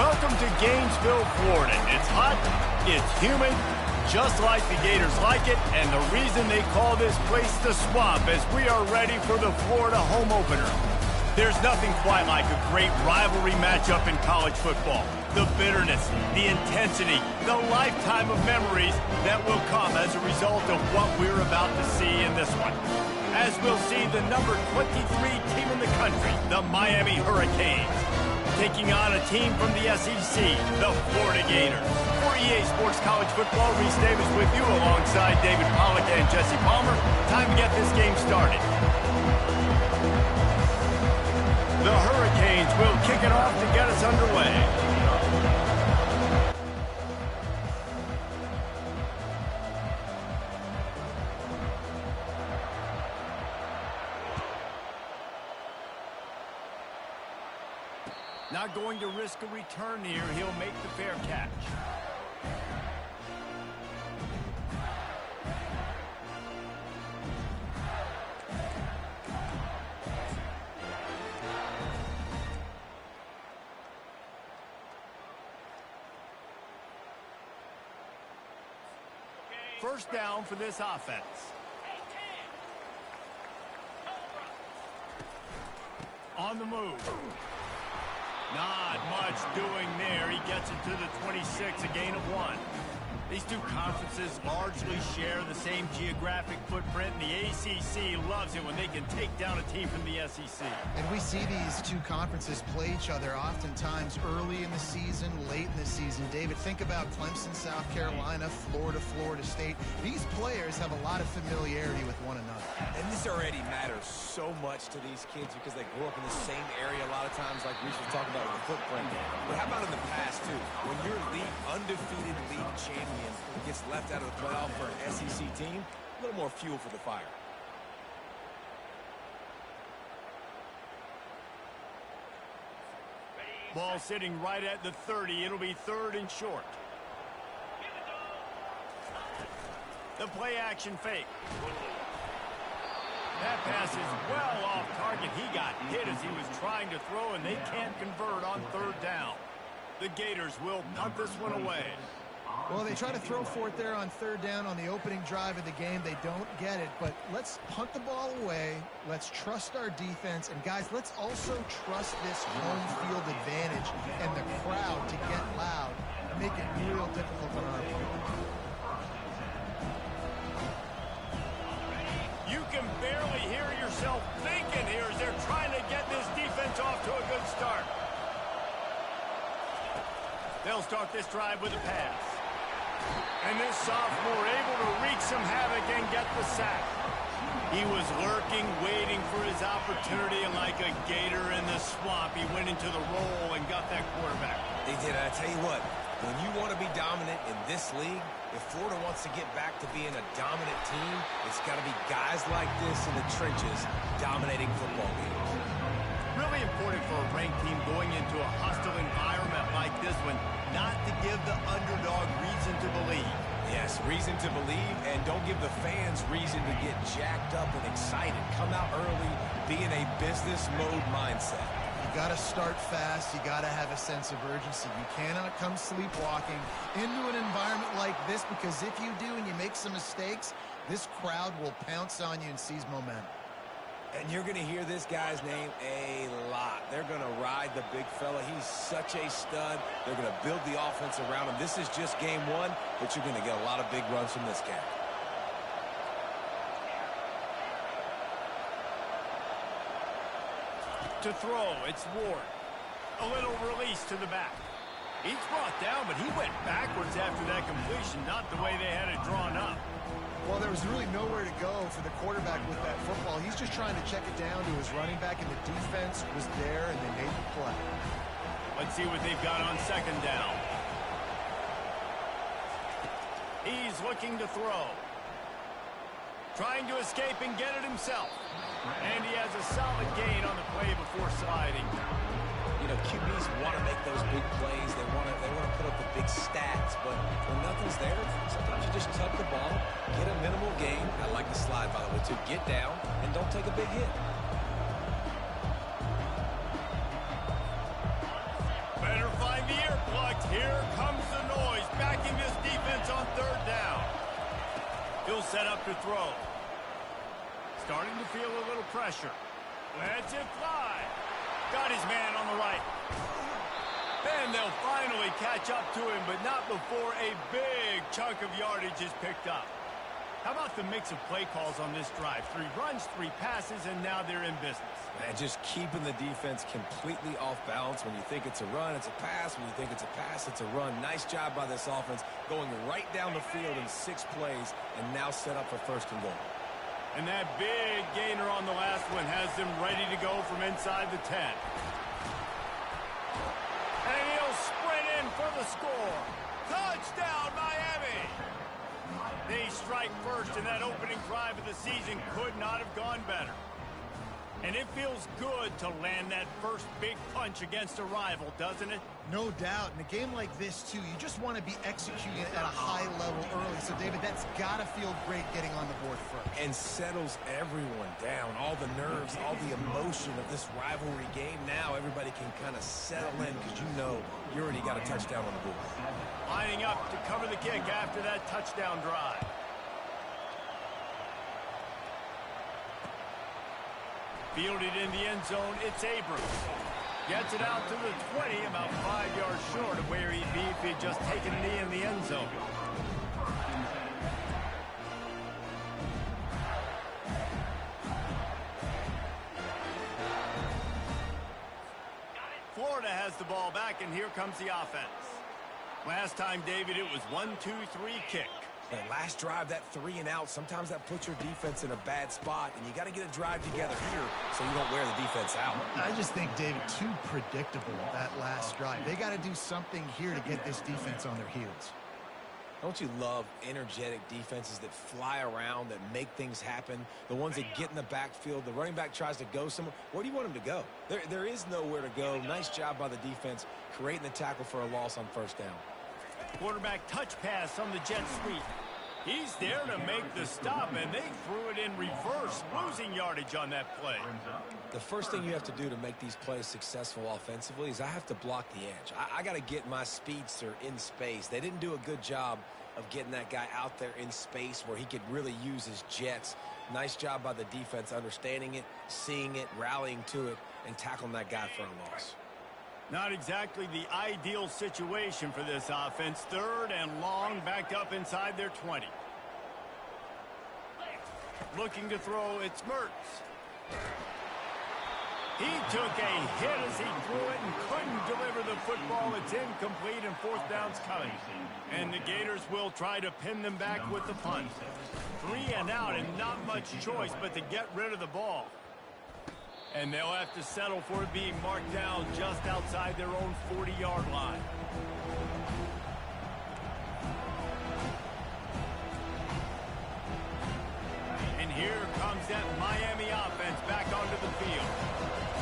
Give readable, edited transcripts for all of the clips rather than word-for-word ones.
Welcome to Gainesville, Florida. It's hot, it's humid, just like the Gators like it, and the reason they call this place the Swamp is we are ready for the Florida home opener. There's nothing quite like a great rivalry matchup in college football. The bitterness, the intensity, the lifetime of memories that will come as a result of what we're about to see in this one. As we'll see the number 23 team in the country, the Miami Hurricanes, taking on a team from the SEC, the Florida Gators. For EA Sports College Football, Reese Davis with you alongside David Pollack and Jesse Palmer. Time to get this game started. The Hurricanes will kick it off to get us underway. Not going to risk a return here. He'll make the fair catch. First down for this offense. On the move. Not much doing there. He gets it to the 26, a gain of 1. These two conferences largely share the same geographic footprint, and the ACC loves it when they can take down a team from the SEC. And we see these two conferences play each other oftentimes early in the season, late in the season. David, think about Clemson, South Carolina, Florida, Florida State. These players have a lot of familiarity with one another. And this already matters so much to these kids because they grew up in the same area a lot of times, like Reese was talking about with the footprint. But how about in the past, too? When your undefeated league champion gets left out of the playoff for an SEC team, a little more fuel for the fire. Ball sitting right at the 30. It'll be 3rd and short. The play action fake. That pass is well off target. He got hit as he was trying to throw, and they can't convert on 3rd down. The Gators will punt this one away. Well, they try to throw for it there on 3rd down on the opening drive of the game. They don't get it, but let's punt the ball away. Let's trust our defense. And, guys, let's also trust this home field advantage and the crowd to get loud and make it real difficult on our opponent. You can barely hear yourself thinking here as they're trying to get this defense off to a good start. They'll start this drive with a pass. And this sophomore able to wreak some havoc and get the sack. He was lurking, waiting for his opportunity, and like a gator in the swamp, he went into the roll and got that quarterback. They did. I tell you what, when you want to be dominant in this league, if Florida wants to get back to being a dominant team, it's got to be guys like this in the trenches dominating football games. Really important for a ranked team going into a hostile environment like this one, not to give the underdog reason to believe. Yes, reason to believe, and don't give the fans reason to get jacked up and excited. Come out early, be in a business mode mindset. You got to start fast. You got to have a sense of urgency. You cannot come sleepwalking into an environment like this, because if you do and you make some mistakes, this crowd will pounce on you and seize momentum. And you're going to hear this guy's name a lot. They're going to ride the big fella. He's such a stud. They're going to build the offense around him. This is just game 1, but you're going to get a lot of big runs from this guy. To throw, it's Ward. A little release to the back. He's brought down, but he went backwards after that completion, not the way they had it drawn up. Well, there was really nowhere to go for the quarterback with that football. He's just trying to check it down to his running back, and the defense was there, and they made the play. Let's see what they've got on 2nd down. He's looking to throw. Trying to escape and get it himself. And he has a solid gain on the play before sliding. You know, QBs want to make those big plays. They want to put up the big stats. But when nothing's there, sometimes you just tuck the ball, get a minimal gain. I like the slide, by the way, too. Get down and don't take a big hit. Better find the air Here comes the noise, backing this defense on third down. He'll set up to throw. Starting to feel a little pressure. Lets it fly. Got his man on the right. And they'll finally catch up to him, but not before a big chunk of yardage is picked up. How about the mix of play calls on this drive? 3 runs, 3 passes, and now they're in business. And just keeping the defense completely off balance. When you think it's a run, it's a pass. When you think it's a pass, it's a run. Nice job by this offense, going right down the field in 6 plays, and now set up for first and goal. And that big gainer on the last one has them ready to go from inside the 10. And he'll sprint in for the score. Touchdown, Miami! They strike first, and that opening drive of the season could not have gone better. And it feels good to land that first big punch against a rival, doesn't it? No doubt. In a game like this, too, you just want to be executing at a high level early. So, David, that's got to feel great getting on the board first. And settles everyone down. All the nerves, all the emotion of this rivalry game. Now everybody can kind of settle in because you know you already got a touchdown on the board. Lining up to cover the kick after that touchdown drive. Fielded in the end zone, it's Abrams. Gets it out to the 20, about 5 yards short of where he'd be if he'd just taken a knee in the end zone. Florida has the ball back, and here comes the offense. Last time, David, it was 1-2-3 kick. That last drive, that 3 and out, sometimes that puts your defense in a bad spot, and you got to get a drive together here so you don't wear the defense out. I just think, David, too predictable, that last drive. They got to do something here to get this defense on their heels. Don't you love energetic defenses that fly around, that make things happen? The ones that get in the backfield, the running back tries to go somewhere. Where do you want him to go? There is nowhere to go. Nice job by the defense creating the tackle for a loss on first down. Quarterback touch pass on the jet sweep. He's there to make the stop, and they threw it in reverse, losing yardage on that play. The first thing you have to do to make these plays successful offensively is I have to block the edge. I got to get my speedster in space. They didn't do a good job of getting that guy out there in space where he could really use his jets. Nice job by the defense understanding it, seeing it, rallying to it, and tackling that guy for a loss. Not exactly the ideal situation for this offense. 3rd and long, backed up inside their 20. Looking to throw, it's Mertz. He took a hit as he threw it and couldn't deliver the football. It's incomplete, and 4th down's coming. And the Gators will try to pin them back with the punt. 3 and out, and not much choice but to get rid of the ball. And they'll have to settle for it being marked down just outside their own 40-yard line. And here comes that Miami offense back onto the field.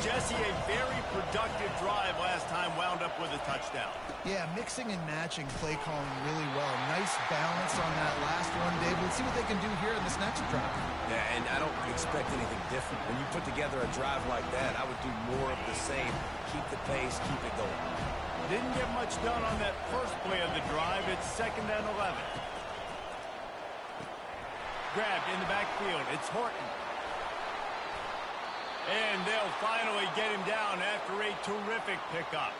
Jesse, a very productive drive last time, wound up with a touchdown. Yeah, mixing and matching play calling really well. Nice balance on that last one, Dave. Let's see what they can do here in this next drive. Yeah, and I don't expect anything different. When you put together a drive like that, I would do more of the same. Keep the pace, keep it going. Didn't get much done on that first play of the drive. It's 2nd and 11. Grabbed in the backfield. It's Horton. And they'll finally get him down after a terrific pickup.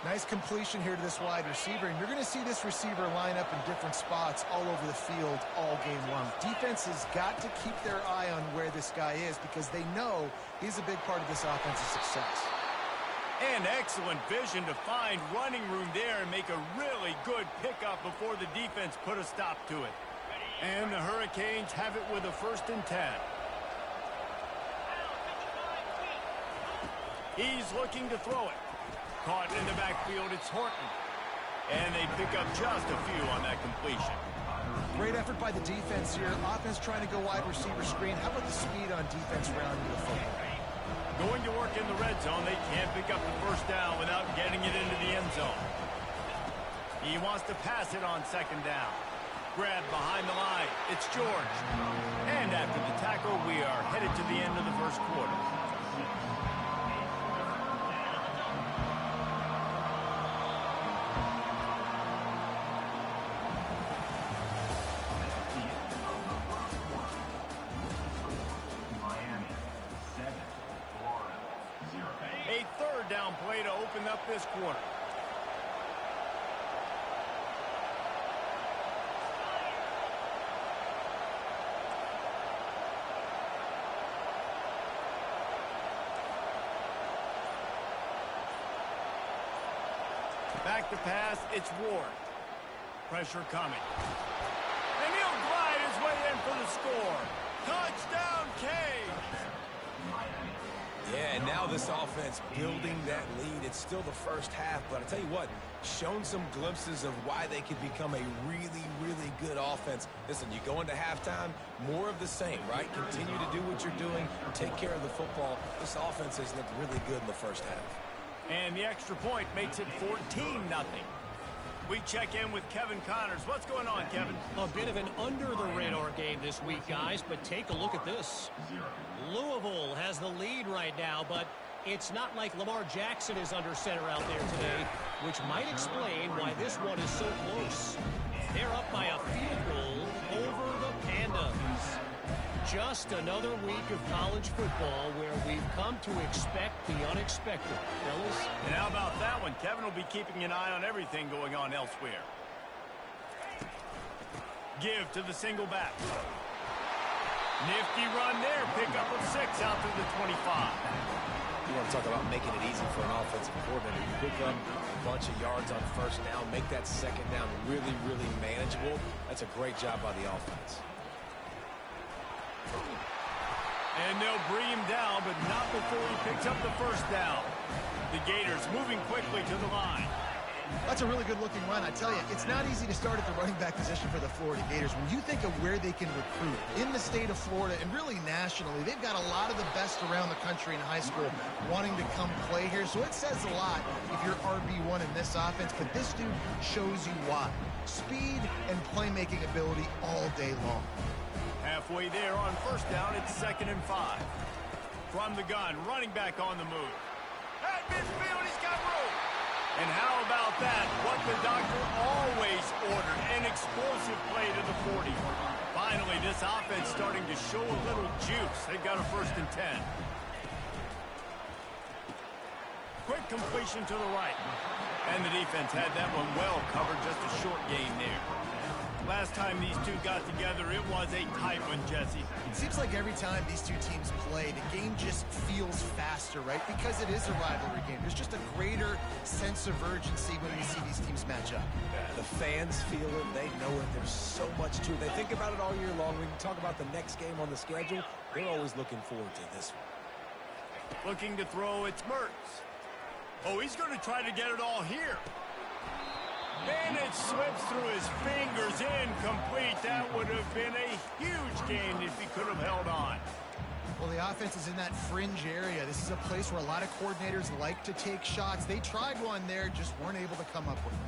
Nice completion here to this wide receiver, and you're going to see this receiver line up in different spots all over the field all game long. Defense has got to keep their eye on where this guy is because they know he's a big part of this offensive success. And excellent vision to find running room there and make a really good pickup before the defense put a stop to it. And the Hurricanes have it with a 1st and 10. He's looking to throw it. Caught in the backfield, it's Horton. And they pick up just a few on that completion. Great effort by the defense here. Offense trying to go wide receiver screen. How about the speed on defense rounding the football? Going to work in the red zone. They can't pick up the 1st down without getting it into the end zone. He wants to pass it on 2nd down. Grab behind the line. It's George. And after the tackle, we are headed to the end of the 1st quarter. up this quarter. Back to pass, it's Ward. Pressure coming. And he'll glide his way in for the score. Touchdown, Canes! Yeah, and now this offense building that lead. It's still the first half, but I tell you what, shown some glimpses of why they could become a really, really good offense. Listen, you go into halftime, more of the same, right? Continue to do what you're doing, take care of the football. This offense has looked really good in the first half. And the extra point makes it 14-0. We check in with Kevin Connors. What's going on, Kevin? A bit of an under-the-radar game this week, guys, but take a look at this. Louisville has the lead right now, but it's not like Lamar Jackson is under center out there today, which might explain why this one is so close. They're up by a field goal over the Pandas. Just another week of college football where we've come to expect the unexpected, fellas. And how about that one? Kevin will be keeping an eye on everything going on elsewhere. Give to the single back. Nifty run there. Pickup of 6 out to the 25. You want to talk about making it easy for an offensive coordinator. You pick up a bunch of yards on first down, make that second down really, really manageable. That's a great job by the offense. And they'll bring him down, but not before he picks up the first down. The Gators moving quickly to the line. That's a really good-looking run. I tell you, it's not easy to start at the running back position for the Florida Gators. When you think of where they can recruit in the state of Florida and really nationally, they've got a lot of the best around the country in high school wanting to come play here. So it says a lot if you're RB1 in this offense, but this dude shows you why. Speed and playmaking ability all day long. Halfway there on first down, it's 2nd and 5. From the gun, running back on the move. At midfield, he's got room. And how about that? What the doctor always ordered, an explosive play to the 40. Finally, this offense starting to show a little juice. They've got a 1st and 10. Quick completion to the right. And the defense had that one well covered, just a short gain there. Last time these two got together, it was a tight one, Jesse. It seems like every time these two teams play, the game just feels faster, right? Because it is a rivalry game. There's just a greater sense of urgency when we see these teams match up. Yeah, the fans feel it. They know it. There's so much to it. They think about it all year long. We can talk about the next game on the schedule. They're always looking forward to this one. Looking to throw, it's Mertz. Oh, he's going to try to get it all here. And it slips through his fingers, incomplete. That would have been a huge gain if he could have held on. Well, the offense is in that fringe area. This is a place where a lot of coordinators like to take shots. They tried one there, just weren't able to come up with it.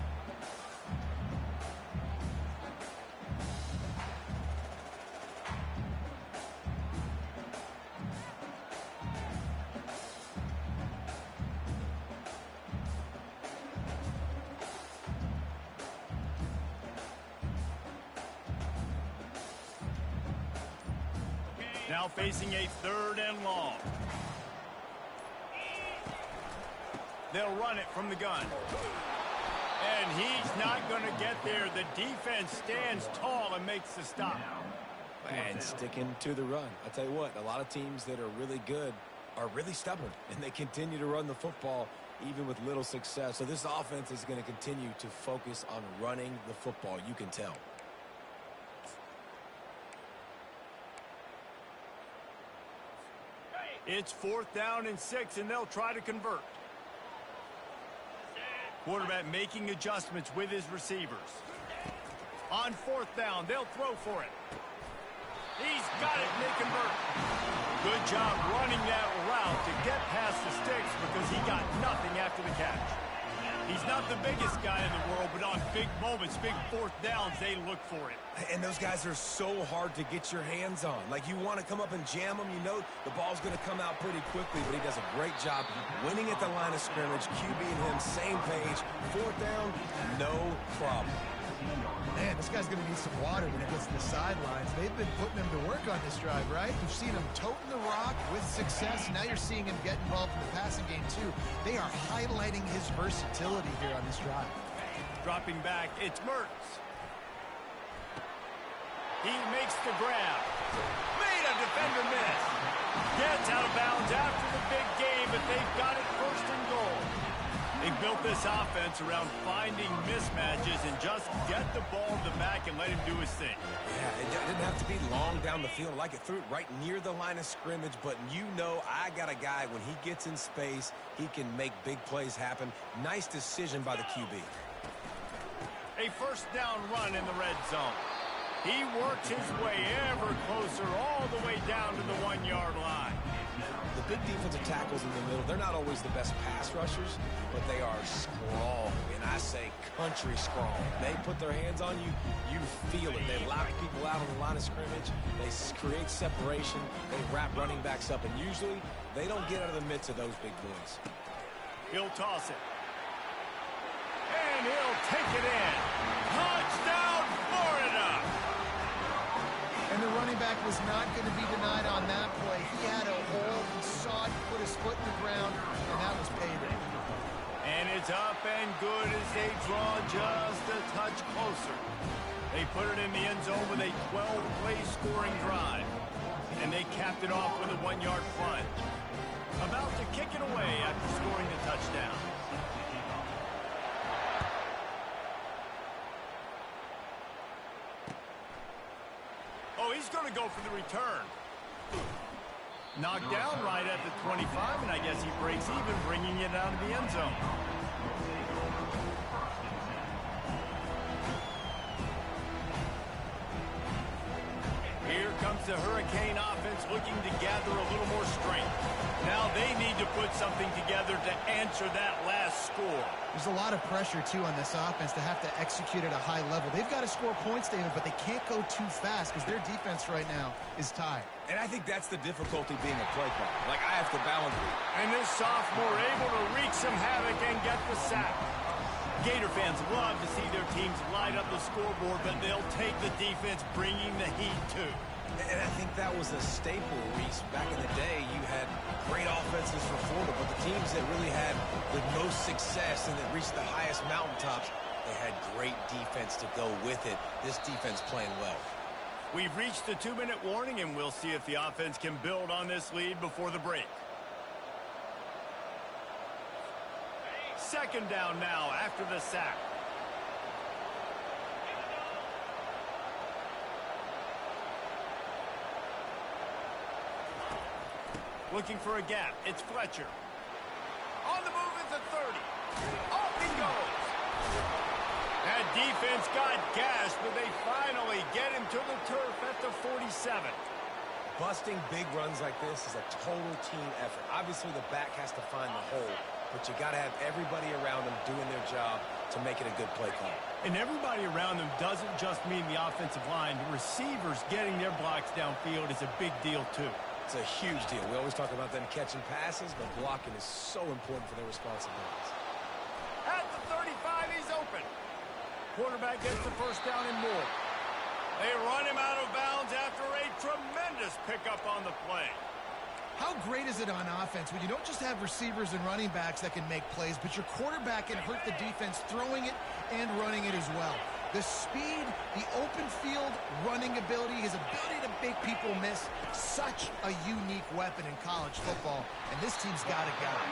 Now facing a 3rd and long. They'll run it from the gun. And he's not going to get there. The defense stands tall and makes the stop. And sticking to the run. I tell you what, a lot of teams that are really good are really stubborn, and they continue to run the football even with little success. So this offense is going to continue to focus on running the football. You can tell. It's 4th down and 6, and they'll try to convert. Quarterback making adjustments with his receivers. On 4th down, they'll throw for it. He's got it, and they convert. Good job running that route to get past the sticks because he got nothing after the catch. He's not the biggest guy in the world, but on big moments, big 4th downs, they look for it. And those guys are so hard to get your hands on. Like, you want to come up and jam them. You know the ball's going to come out pretty quickly, but he does a great job winning at the line of scrimmage, QB and him, same page. 4th down, no problem. Man, this guy's going to need some water when he gets to the sidelines. They've been putting him to work on this drive, right? You've seen him toting the rock with success. Now you're seeing him get involved in the passing game, too. They are highlighting his versatility here on this drive. Dropping back, it's Mertz. He makes the grab. Made a defender miss. Gets out of bounds after the big game, but they've got it first and goal. They built this offense around finding mismatches and just get the ball in the back and let him do his thing. Yeah, it didn't have to be long down the field. Like it threw it right near the line of scrimmage, but you know I got a guy, when he gets in space, he can make big plays happen. Nice decision by the QB. A first down run in the red zone. He works his way ever closer all the way down to the 1-yard line. The big defensive tackles in the middle, they're not always the best pass rushers, but they are strong, and I say country strong. They put their hands on you, you feel it. They lock people out on the line of scrimmage. They create separation. They wrap running backs up, and usually they don't get out of the midst of those big boys. He'll toss it. And he'll take it in. Touchdown, Florida! And the running back was not going to be denied on that play. He had a hole, he saw it, put his foot in the ground, and that was payday. And it's up and good as they draw just a touch closer. They put it in the end zone with a 12-play scoring drive. And they capped it off with a 1-yard plunge. About to kick it away after scoring the touchdown. Oh, he's going to go for the return. Knocked down right at the 25, and I guess he breaks even, bringing it out of the end zone. Here comes the Hurricane offense looking to gather a little more strength. Now they need to put something together to answer that last score. There's a lot of pressure, too, on this offense to have to execute at a high level. They've got to score points, David, but they can't go too fast because their defense right now is tied. And I think that's the difficulty being a play caller. Like, I have to balance it. And this sophomore able to wreak some havoc and get the sack. Gator fans love to see their teams light up the scoreboard, but they'll take the defense bringing the heat, too. And I think that was a staple, Reese. Back in the day, you had great offenses for Florida, but the teams that really had the most success and that reached the highest mountaintops, they had great defense to go with it. This defense playing well. We've reached the 2-minute warning, and we'll see if the offense can build on this lead before the break. Second down now after the sack. Looking for a gap. It's Fletcher. On the move at the 30. Off he goes. That defense got gashed, but they finally get him to the turf at the 47. Busting big runs like this is a total team effort. Obviously, the back has to find the hole, but you got to have everybody around them doing their job to make it a good play call. And everybody around them doesn't just mean the offensive line. The receivers getting their blocks downfield is a big deal, too. It's a huge deal. We always talk about them catching passes, but blocking is so important for their responsibilities. At the 35, he's open. Quarterback gets the first down and more. They run him out of bounds after a tremendous pickup on the play. How great is it on offense when you don't just have receivers and running backs that can make plays, but your quarterback can hurt the defense throwing it and running it as well. The speed, the open field running ability, his ability to make people miss, such a unique weapon in college football, and this team's got a guy.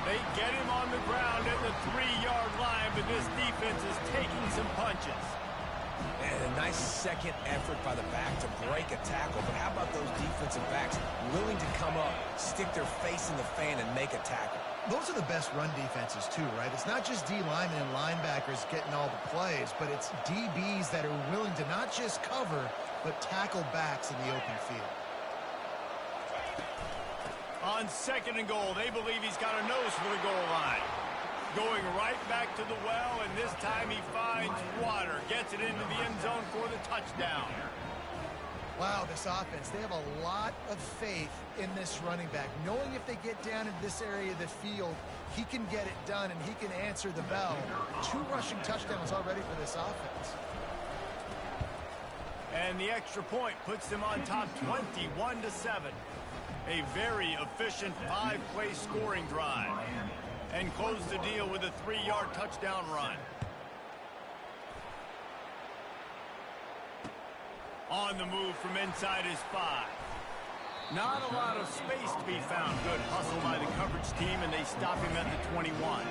They get him on the ground at the 3-yard line, but this defense is taking some punches. And a nice second effort by the back to break a tackle. But how about those defensive backs willing to come up, stick their face in the fan, and make a tackle? Those are the best run defenses, too, right? It's not just D-linemen and linebackers getting all the plays, but it's DBs that are willing to not just cover, but tackle backs in the open field. On second and goal, they believe he's got a nose for the goal line. Going right back to the well, and this time he finds water. Gets it into the end zone for the touchdown. Wow, this offense, they have a lot of faith in this running back, knowing if they get down into this area of the field, he can get it done and he can answer the bell. 2 rushing touchdowns already for this offense. And the extra point puts them on top 21-7. A very efficient 5-play scoring drive. And close the deal with a 3-yard touchdown run. On the move from inside his 5. Not a lot of space to be found. Good hustle by the coverage team, and they stop him at the 21.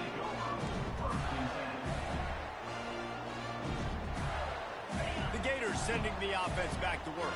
The Gators sending the offense back to work.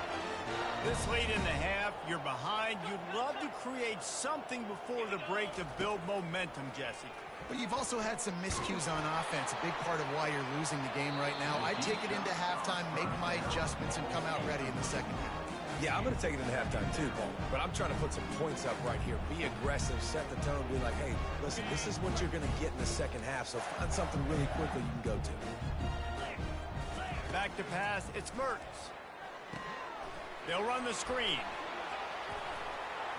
This late in the half, you're behind. You'd love to create something before the break to build momentum, Jesse. But you've also had some miscues on offense, a big part of why you're losing the game right now. I'd take it into halftime, make my adjustments, and come out ready in the second half. Yeah, I'm going to take it into halftime too, Paul. But I'm trying to put some points up right here. Be aggressive, set the tone, be like, hey, listen, this is what you're going to get in the second half, so find something really quickly you can go to. Back to pass, it's Mertz. They'll run the screen.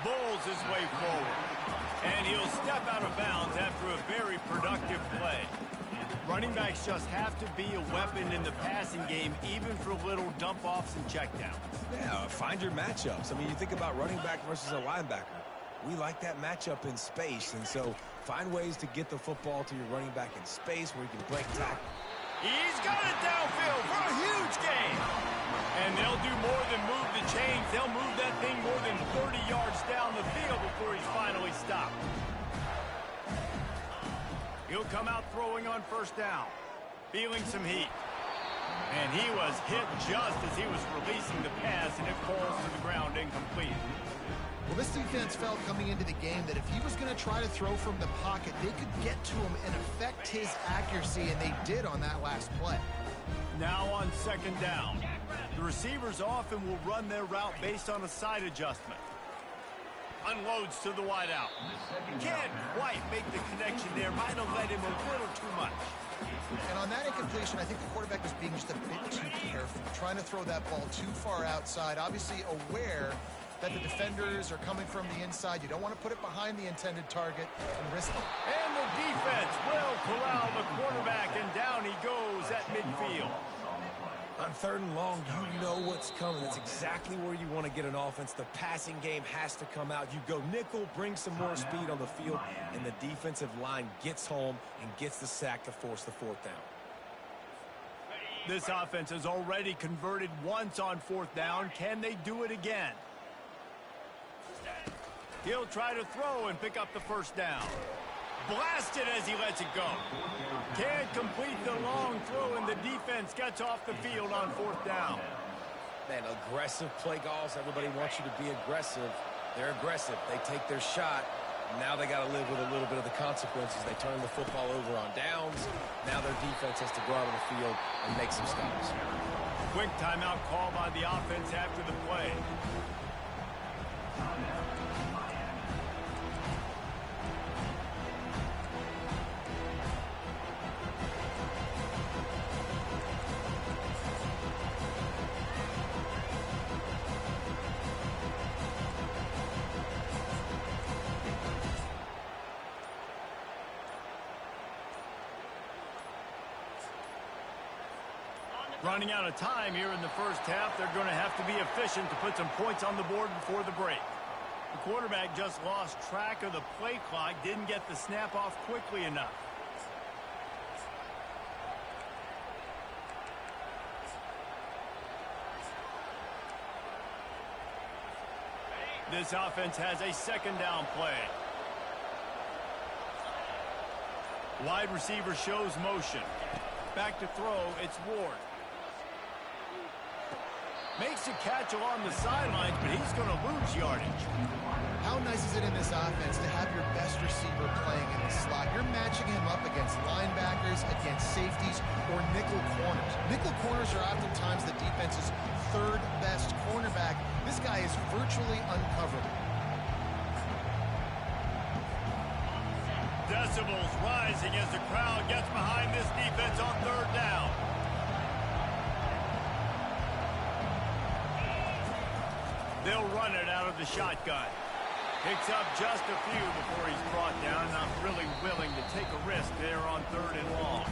Bulls his way forward. And he'll step out of bounds after a very productive play. Running backs just have to be a weapon in the passing game, even for little dump-offs and checkdowns. Yeah, find your matchups. I mean, you think about running back versus a linebacker. We like that matchup in space, and so find ways to get the football to your running back in space where you can break tackle. He's got it downfield for a huge gain. And they'll do more than move the chains. They'll move that thing more than 30 yards down the field before he's finally stopped. He'll come out throwing on first down, feeling some heat. And he was hit just as he was releasing the pass, and it falls to the ground incomplete. Well, this defense felt coming into the game that if he was going to try to throw from the pocket, they could get to him and affect his accuracy, and they did on that last play. Now on second down, the receivers often will run their route based on a side adjustment. Unloads to the wideout. Can't quite make the connection there. Might have led him a little too much. And on that incompletion, I think the quarterback was being just a bit too careful, trying to throw that ball too far outside, obviously aware that the defenders are coming from the inside. You don't want to put it behind the intended target and risk it. And the defense will corral the quarterback, and down he goes at midfield. On third and long, you know what's coming. That's exactly where you want to get an offense. The passing game has to come out. You go nickel, bring some more speed on the field, and the defensive line gets home and gets the sack to force the fourth down. This offense has already converted once on fourth down. Can they do it again? He'll try to throw and pick up the first down. Blasted as he lets it go. Can't complete the long throw, and the defense gets off the field on fourth down. Man, aggressive play calls. Everybody wants you to be aggressive. They're aggressive. They take their shot. Now they got to live with a little bit of the consequences. They turn the football over on downs. Now their defense has to go out on the field and make some stops. Quick timeout call by the offense after the play. Running out of time here in the first half. They're going to have to be efficient to put some points on the board before the break. The quarterback just lost track of the play clock, didn't get the snap off quickly enough. This offense has a second down play. Wide receiver shows motion. Back to throw, it's Ward. Makes a catch along the sidelines, but he's going to lose yardage. How nice is it in this offense to have your best receiver playing in the slot? You're matching him up against linebackers, against safeties, or nickel corners. Nickel corners are oftentimes the defense's third best cornerback. This guy is virtually uncoverable. Decibels rising as the crowd gets behind this defense on third down. They'll run it out of the shotgun. Picks up just a few before he's brought down. Not really willing to take a risk there on 3rd and long.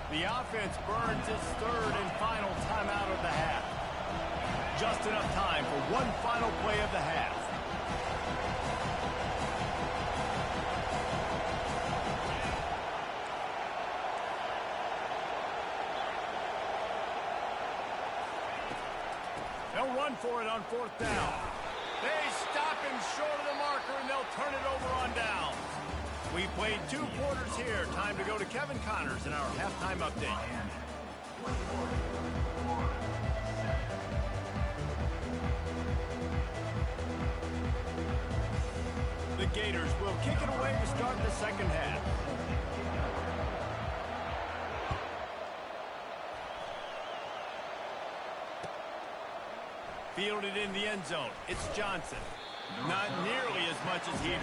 The offense burns its 3rd and final timeout of the half. Just enough time for one final play of the half. They'll run for it on 4th down. They stop him short of the marker, and they'll turn it over on downs. We played 2 quarters here. Time to go to Kevin Connors in our halftime update. The Gators will kick it away to start the second half. Fielded in the end zone. It's Johnson. Not nearly as much as he'd.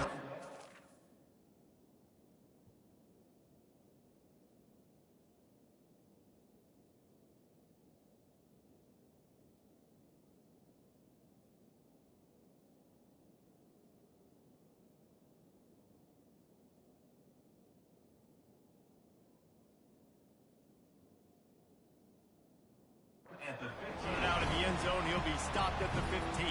Out of the end zone, he'll be stopped at the 15.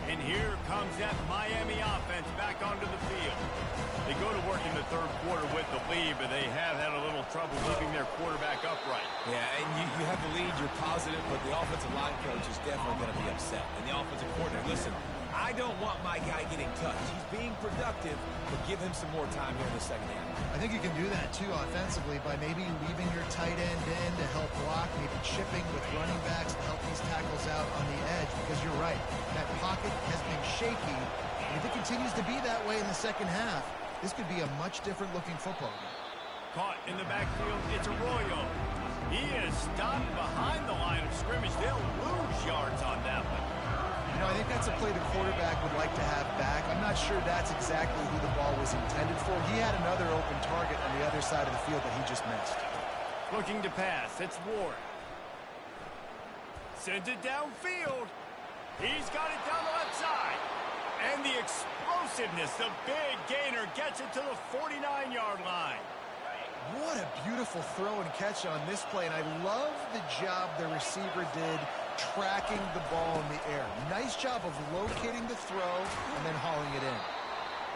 And here comes that Miami offense back onto the field. They go to work in the 3rd quarter with the lead, but they have had a little trouble keeping their quarterback upright. Yeah, and you have the lead, you're positive, but the offensive line coach is definitely going to be upset. And the offensive coordinator, listen, I don't want my guy getting touched. He's being productive, but give him some more time here in the second half. I think you can do that, too, offensively, by maybe leaving your tight end in to help block, maybe chipping with running backs to help these tackles out on the edge, because you're right. That pocket has been shaky, and if it continues to be that way in the second half, this could be a much different-looking football game. Caught in the backfield, it's Arroyo. He is stopped behind the line of scrimmage. They'll lose yards on that one. You know, I think that's a play the quarterback would like to have back. I'm not sure that's exactly who the ball was intended for. He had another open target on the other side of the field that he just missed. Looking to pass, it's Ward. Sends it downfield. He's got it down the left side. And the explosiveness, the big gainer, gets it to the 49-yard line. What a beautiful throw and catch on this play, and I love the job the receiver did tracking the ball in the air. Nice job of locating the throw and then hauling it in.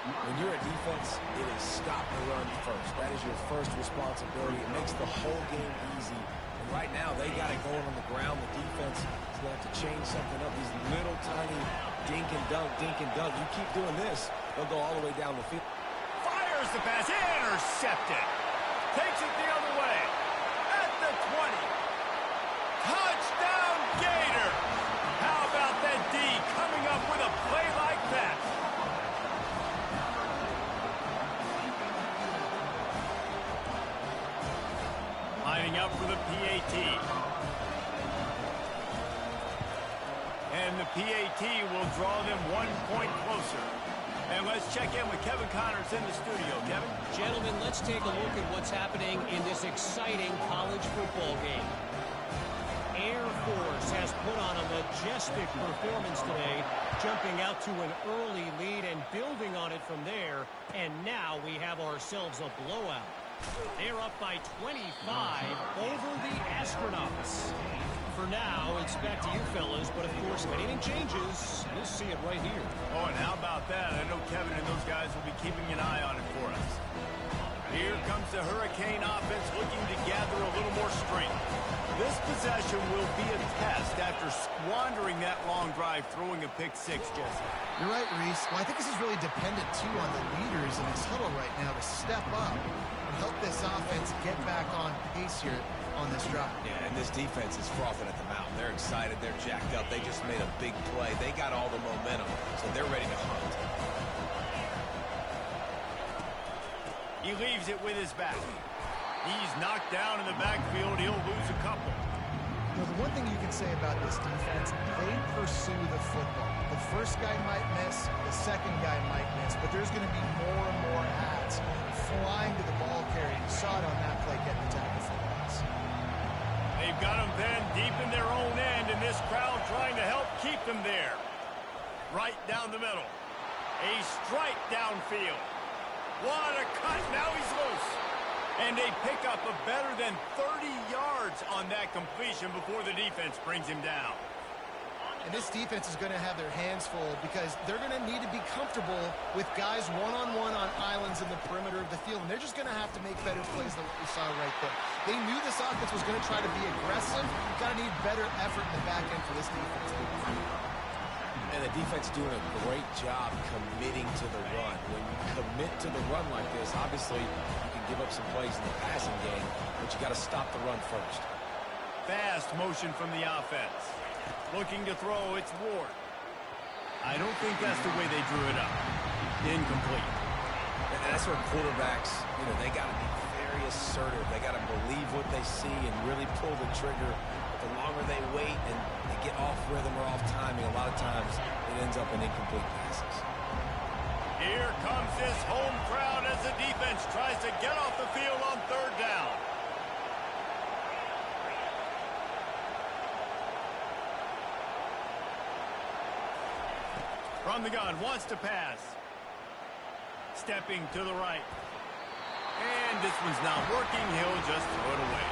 When you're a defense, it is stop the run first. That is your first responsibility. It makes the whole game easy. And right now, they got it going on the ground. The defense is going to have to change something up. These little tiny dink and dunk, dink and dunk. You keep doing this, they'll go all the way down the field. Fires the pass, intercepted. Takes it the other way. At the 20. Touchdown, Gator. How about that D coming up with a play like that? Lining up for the PAT. And the PAT will draw them 1 point closer. And let's check in with Kevin Connors in the studio. Kevin? Gentlemen, let's take a look at what's happening in this exciting college football game. Air Force has put on a majestic performance today, jumping out to an early lead and building on it from there. And now we have ourselves a blowout. They're up by 25 over the Astronauts. For now, it's back to you fellas, but of course, if anything changes, you'll see it right here. Oh, and how about that? I know Kevin and those guys will be keeping an eye on it for us. Here comes the Hurricane offense looking to gather a little more strength. This possession will be a test after squandering that long drive, throwing a pick six, Jesse. You're right, Reese. Well, I think this is really dependent, too, on the leaders in this huddle right now to step up and help this offense get back on pace here on this drive. Yeah, and this defense is frothing at the mouth. They're excited. They're jacked up. They just made a big play. They got all the momentum, so they're ready to hunt. He leaves it with his back. He's knocked down in the backfield. He'll lose a couple. You know, the one thing you can say about this defense, they pursue the football. The first guy might miss, the second guy might miss, but there's going to be more and more hats flying to the ball carrier. You saw it on that play getting the tackle for loss. got them pinned deep in their own end, and this crowd trying to help keep them there. Right down the middle. A strike downfield. What a cut. Now he's loose. And they pick up a better than 30 yards on that completion before the defense brings him down. And this defense is going to have their hands full because they're going to need to be comfortable with guys one-on-one on islands in the perimeter of the field. And they're just going to have to make better plays than what we saw right there. They knew this offense was going to try to be aggressive. You've got to need better effort in the back end for this defense. And the defense doing a great job committing to the run. When you commit to the run like this, obviously you can give up some plays in the passing game, but you got to stop the run first. Fast motion from the offense. Looking to throw, it's Ward. I don't think that's the way they drew it up. Incomplete. And that's where quarterbacks, they got to be very assertive. They got to believe what they see and really pull the trigger. But the longer they wait and they get off rhythm or off timing, a lot of times it ends up in incomplete passes. Here comes this home crowd as the defense tries to get off the field on third down. From the gun, wants to pass. Stepping to the right. And this one's not working. He'll just throw it away.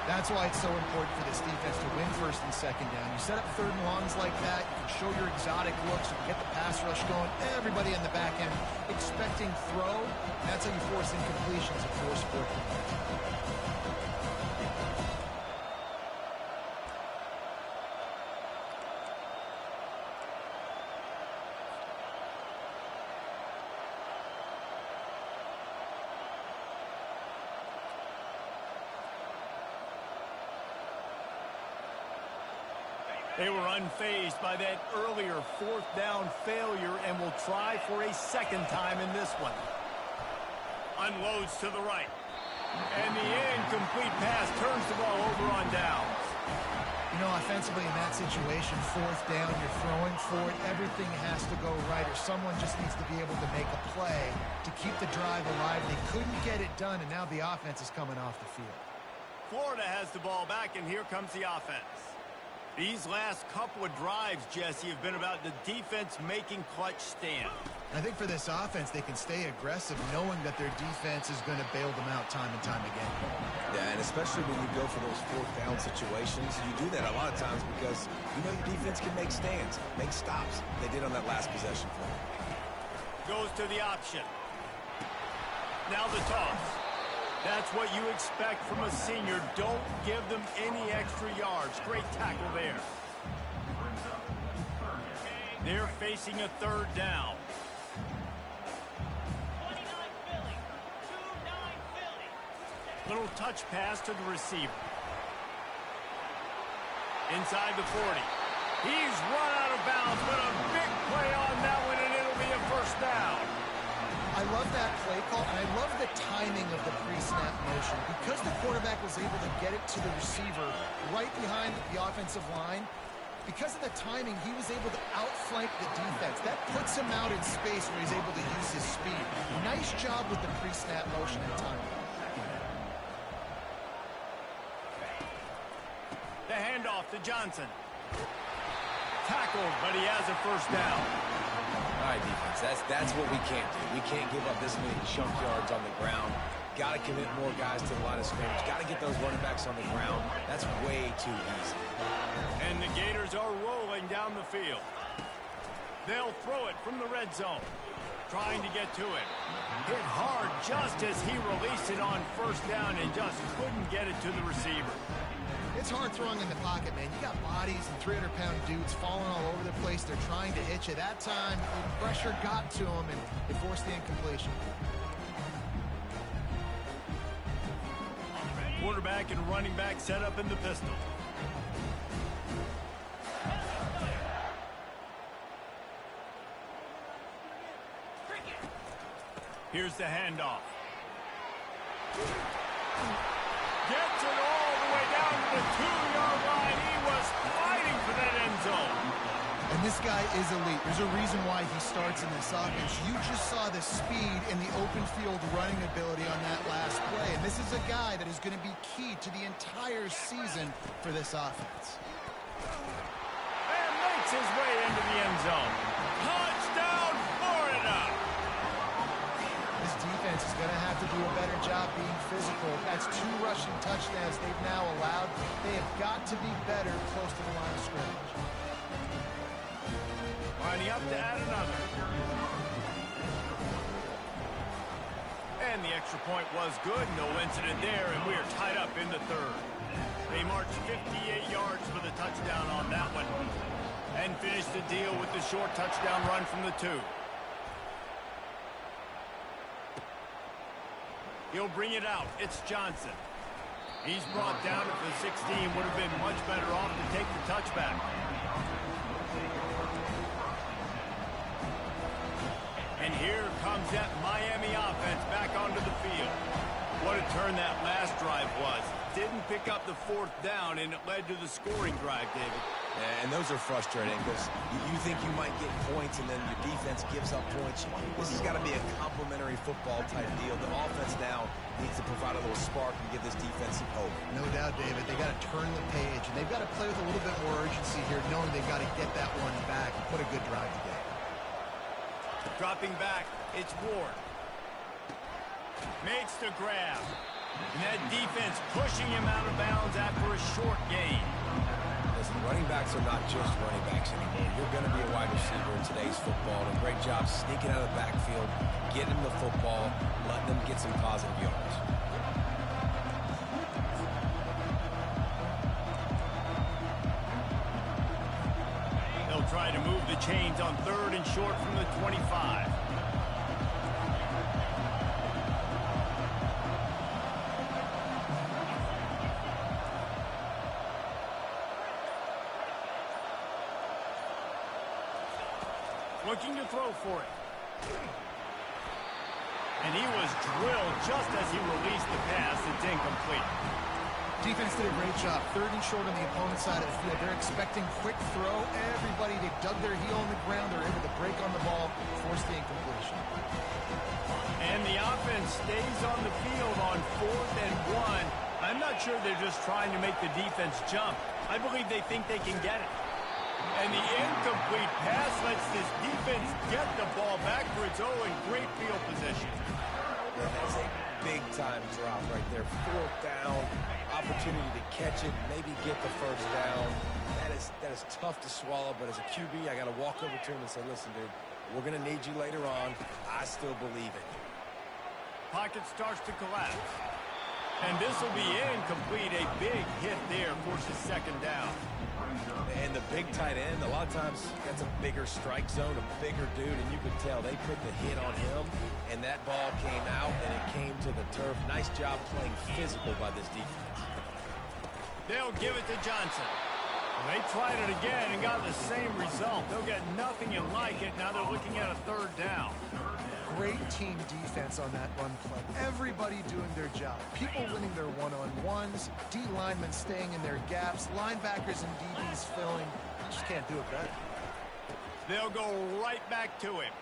That's why it's so important for this defense to win first and second down. You set up third and longs like that, you can show your exotic looks, you can get the pass rush going, everybody in the back end expecting throw. That's how you force incompletions and force fourth down. They were unfazed by that earlier fourth down failure and will try for a second time in this one. Unloads to the right. And the incomplete pass turns the ball over on downs. Offensively in that situation, fourth down, you're throwing for it, everything has to go right, or someone just needs to be able to make a play to keep the drive alive. They couldn't get it done, and now the offense is coming off the field. Florida has the ball back, and here comes the offense. These last couple of drives, Jesse, have been about the defense making clutch stand. I think for this offense, they can stay aggressive knowing that their defense is going to bail them out time and time again. Yeah, and especially when you go for those fourth down situations, you do that a lot of times because your defense can make stands, make stops. They did on that last possession for them. Goes to the option. Now the toss. That's what you expect from a senior. Don't give them any extra yards. Great tackle there. They're facing a third down. 29 Philly. 2-9 Philly. Little touch pass to the receiver. Inside the 40. He's run out of bounds, but a big play on that one, and it'll be a first down. I love that play call, and I love the timing of the pre-snap motion. Because the quarterback was able to get it to the receiver right behind the offensive line, because of the timing, he was able to outflank the defense. That puts him out in space where he's able to use his speed. Nice job with the pre-snap motion and timing. The handoff to Johnson. Tackled, but he has a first down. All right, defense, that's what we can't do. We can't give up this many chunk yards on the ground. Got to commit more guys to the line of scrimmage. Got to get those running backs on the ground. That's way too easy. And the Gators are rolling down the field. They'll throw it from the red zone. Trying to get to it. Hit hard just as he released it on first down and just couldn't get it to the receiver. It's hard throwing in the pocket, man. You got bodies and 300-pound dudes falling all over the place. They're trying to hit you. That time, the pressure got to them, and it forced the incompletion. Quarterback and running back set up in the pistol. Here's the handoff. Gets it all the way down to the 2-yard line. He was fighting for that end zone. And This guy is elite. There's a reason why he starts in this offense. You just saw the speed and the open field running ability on that last play. And this is a guy that is going to be key to the entire season for this offense. And makes his way into the end zone. Touchdown, Florida! This defense is going to have to do a better job being physical. That's 2 rushing touchdowns they've now allowed. They have got to be better close to the line of scrimmage. Lining up to add another. And the extra point was good. No incident there, and we are tied up in the third. They marched 58 yards for the touchdown on that one. And finished the deal with the short touchdown run from the 2. He'll bring it out. It's Johnson. He's brought down at the 16. Would have been much better off to take the touchback. And here comes that Miami offense back onto the field. What a turn that last drive was. Didn't pick up the 4th down, and it led to the scoring drive, David. Yeah, and those are frustrating because you think you might get points and then your defense gives up points. This has got to be a complementary football type deal. The offense now needs to provide a little spark and give this defense some hope. No doubt, David. They got to turn the page, and they've got to play with a little bit more urgency here, knowing they've got to get that one back and put a good drive together. Dropping back, it's Ward. Makes the grab. And that defense pushing him out of bounds after a short gain. Listen, running backs are not just running backs anymore. You're going to be a wide receiver in today's football. And a great job sneaking out of the backfield, getting them the football, letting them get some positive yards. They'll try to move the chains on 3rd and short from the 25. Looking to throw for it. And he was drilled just as he released the pass. It's incomplete. Defense did a great job. 3rd and short on the opponent's side of the field. They're expecting quick throw. Everybody, they dug their heel on the ground. They're able to break on the ball, force the incompletion. And the offense stays on the field on 4th and 1. I'm not sure they're just trying to make the defense jump. I believe they think they can get it. And the incomplete pass lets this defense get the ball back for its own great field position. Yeah, that's a big-time drop right there. 4th down, opportunity to catch it, maybe get the 1st down. That is tough to swallow, but as a QB, I got to walk over to him and say, listen, dude, we're going to need you later on. I still believe it. Pocket starts to collapse. And this will be incomplete. A big hit there forces 2nd down. And the big tight end, a lot of times that's a bigger strike zone, a bigger dude, and you could tell they put the hit on him, and that ball came out, and it came to the turf. Nice job playing physical by this defense. They'll give it to Johnson. They tried it again and got the same result. They'll get nothing like it. Now they're looking at a 3rd down. Great team defense on that run play. Everybody doing their job. People winning their one-on-ones, D linemen staying in their gaps, linebackers and DBs filling. Just can't do it better. They'll go right back to him.